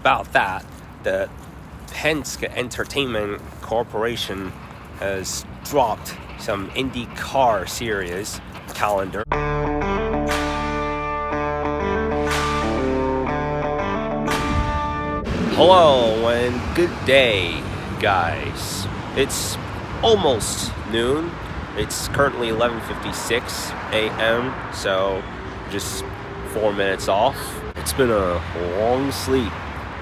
about that, the Penske Entertainment Corporation has dropped some IndyCar series calendar. Hello and good day, guys. It's almost noon. It's currently 11:56 a.m., so just 4 minutes off. It's been a long sleep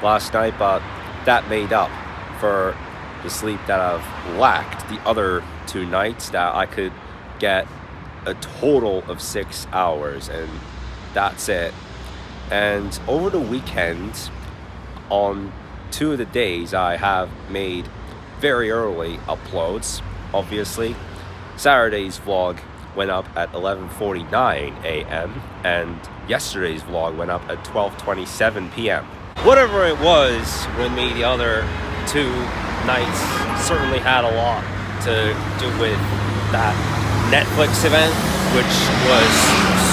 last night, but that made up for the sleep that I've lacked the other 2 nights, that I could get a total of 6 hours, and that's it. And over the weekend, on 2 of the days, I have made very early uploads, obviously. Saturday's vlog went up at 11:49 a.m. and yesterday's vlog went up at 12:27 p.m. Whatever it was with me the other 2 nights certainly had a lot to do with that Netflix event, which was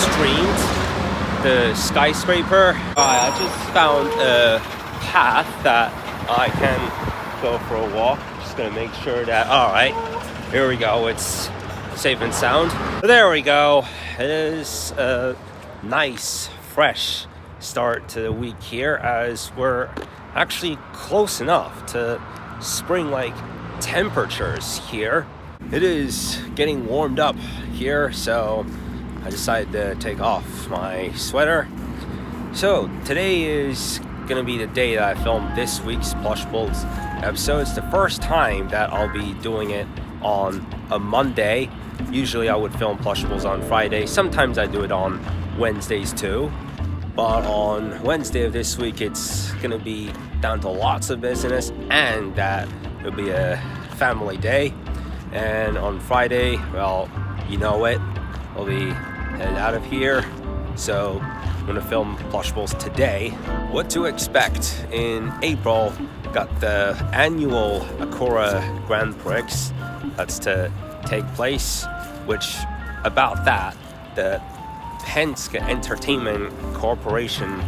streamed, the skyscraper. I just found a path that I can go for a walk. Just gonna make sure that, all right, here we go, it's safe and sound. There we go. It is a nice, fresh start to the week here, as we're actually close enough to spring-like temperatures here. It is getting warmed up here, so I decided to take off my sweater. So today is gonna be the day that I filmed this week's Plushables episode. It's the first time that I'll be doing it on a Monday. Usually I would film Plushables on Friday. Sometimes I do it on Wednesdays too. But on Wednesday of this week, it's gonna be down to lots of business, and that it'll be a family day. And on Friday, well, you know it, I'll be headed out of here. So I'm gonna film Plushables today. What to expect in April? Got the annual Acura Grand Prix that's to take place, which about that, the Penske Entertainment Corporation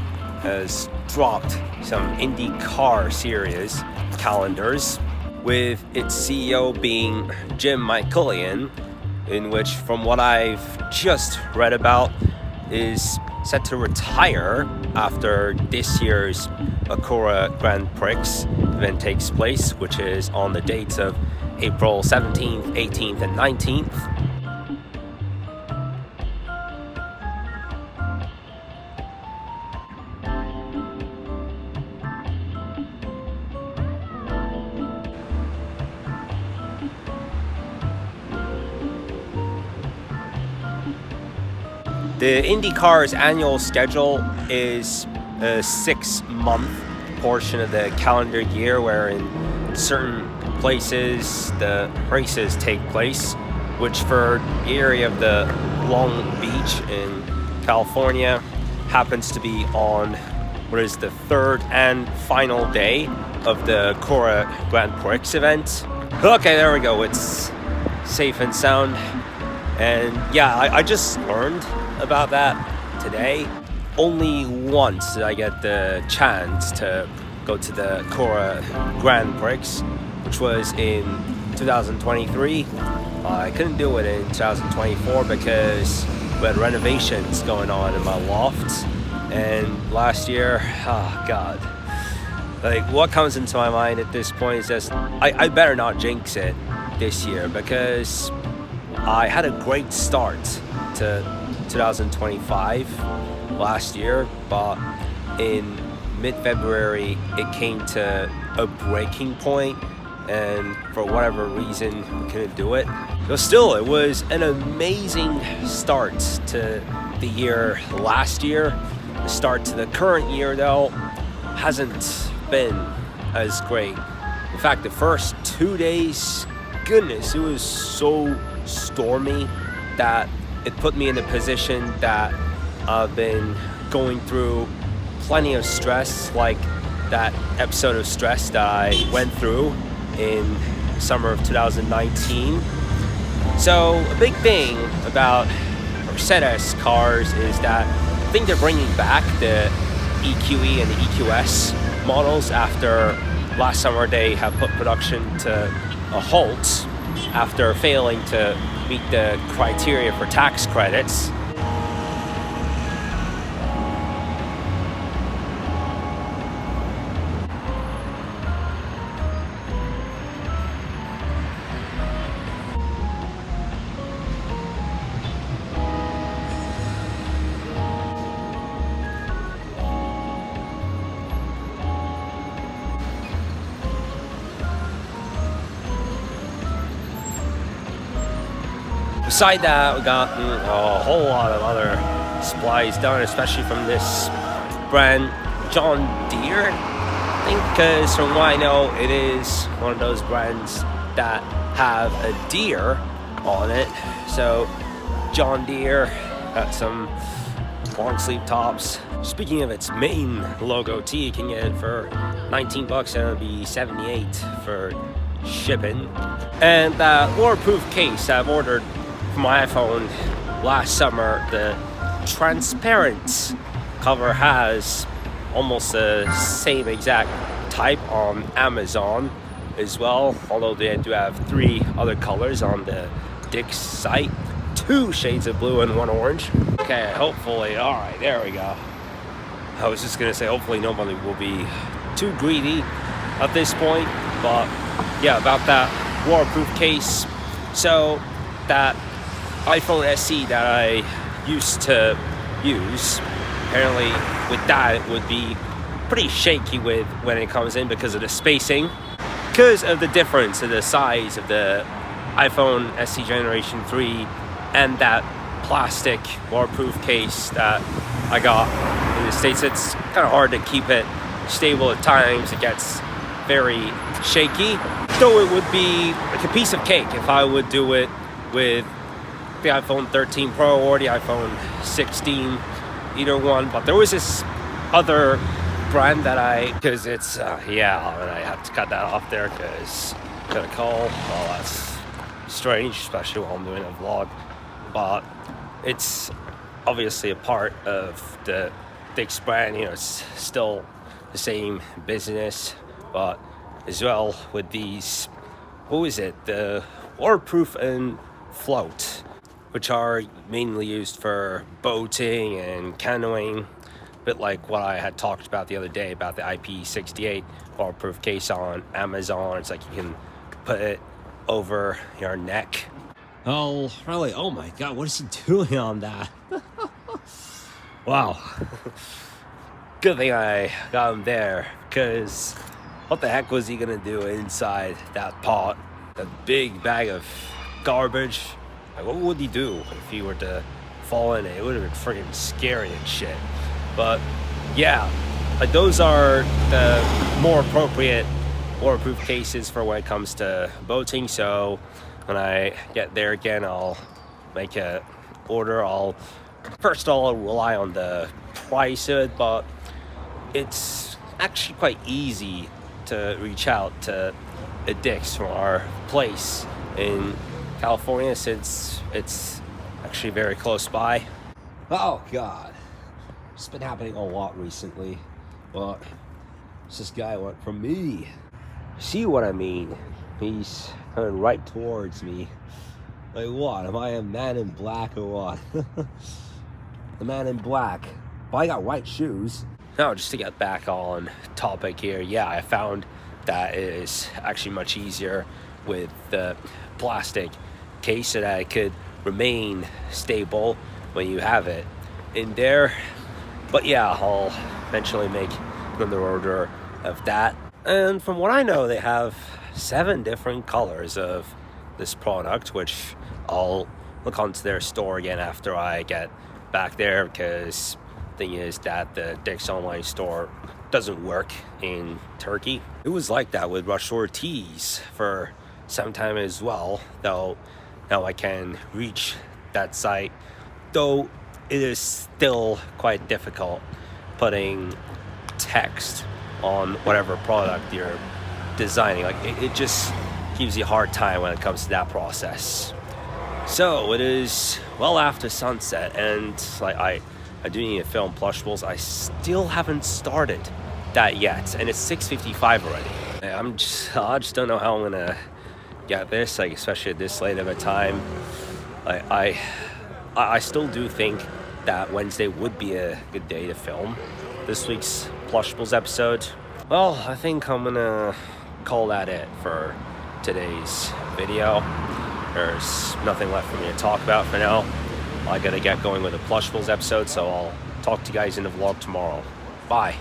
has dropped some IndyCar series calendars, with its CEO being Jim Michaelian, in which, from what I've just read about, is set to retire after this year's Acura Grand Prix event takes place, which is on the dates of April 17th, 18th, and 19th. The IndyCar's annual schedule is a 6-month portion of the calendar year, where in certain places the races take place, which for the area of the Long Beach in California happens to be on what is the 3rd and final day of the Acura Grand Prix event. Okay, there we go, it's safe and sound. And yeah, I just learned about that today. Only once did I get the chance to go to the Acura Grand Prix, which was in 2023. I couldn't do it in 2024 because we had renovations going on in my loft. And last year, oh God, like what comes into my mind at this point is just, I better not jinx it this year, because I had a great start to 2025 last year, but in mid-February it came to a breaking point, and for whatever reason we couldn't do it. But still, it was an amazing start to the year last year. The start to the current year, though, hasn't been as great. In fact, the first 2 days, goodness, it was so stormy that it put me in a position that I've been going through plenty of stress, like that episode of Stress that I went through in summer of 2019. So a big thing about Mercedes cars is that I think they're bringing back the EQE and the EQS models after last summer they have put production to a halt after failing to meet the criteria for tax credits. Beside that, we got a whole lot of other supplies done, especially from this brand, John Deere. I think because from what I know, it is one of those brands that have a deer on it. So John Deere got some long sleeve tops. Speaking of its main logo tee, you can get it for 19 bucks and it'll be 78 for shipping. And that waterproof case I've ordered for my iPhone last summer, the transparent cover has almost the same exact type on Amazon as well, although they do have 3 other colors on the Dick's site, 2 shades of blue and 1 orange. Okay, hopefully, all right, there we go. I was just gonna say hopefully nobody will be too greedy at this point, but yeah, about that waterproof case. So that iPhone SE that I used to use, apparently with that it would be pretty shaky with when it comes in because of the spacing, because of the difference in the size of the iPhone SE Generation 3 and that plastic waterproof case that I got in the States. It's kind of hard to keep it stable at times. It gets very shaky, though it would be like a piece of cake if I would do it with the iPhone 13 Pro or the iPhone 16, either one. But there was this other brand that because it's yeah, and I have to cut that off there because got a call. Well, that's strange, especially while I'm doing a vlog, but it's obviously a part of the Dick's brand. You know, it's still the same business, but as well with these, what was it, the waterproof and float, which are mainly used for boating and canoeing, a bit like what I had talked about the other day about the IP68 waterproof case on Amazon. It's like you can put it over your neck. Oh, really? Oh my God, what is he doing on that? Wow. Good thing I got him there, because what the heck was he gonna do inside that pot? That big bag of garbage. Like, what would he do if he were to fall in it? It would have been freaking scary and shit. But yeah, like those are the more appropriate waterproof cases for when it comes to boating. So when I get there again, I'll make a order. I'll rely on the price of it, but it's actually quite easy to reach out to a Dick's from our place in California, since it's actually very close by. Oh God, it's been happening a lot recently, but this guy went from me. See what I mean? He's coming right towards me. Like what? Am I a man in black or what? The man in black. Well, I got white shoes. Now, just to get back on topic here, yeah, I found that it is actually much easier with the plastic case so that it could remain stable when you have it in there. But yeah, I'll eventually make another order of that. And from what I know, they have 7 different colors of this product, which I'll look onto their store again after I get back there, because the thing is that the Dick's online store doesn't work in Turkey. It was like that with Rush Ortiz for some time as well, though now I can reach that site, though it is still quite difficult putting text on whatever product you're designing. Like it just gives you a hard time when it comes to that process. So it is well after sunset, and like I do need to film plushables. I still haven't started that yet, and it's 6:55 already. I just don't know how I'm gonna get this, like, especially at this late of a time. I still do think that Wednesday would be a good day to film this week's Plushables episode. Well, I think I'm gonna call that it for today's video. There's nothing left for me to talk about for now. I gotta get going with the Plushables episode, so I'll talk to you guys in the vlog tomorrow. Bye.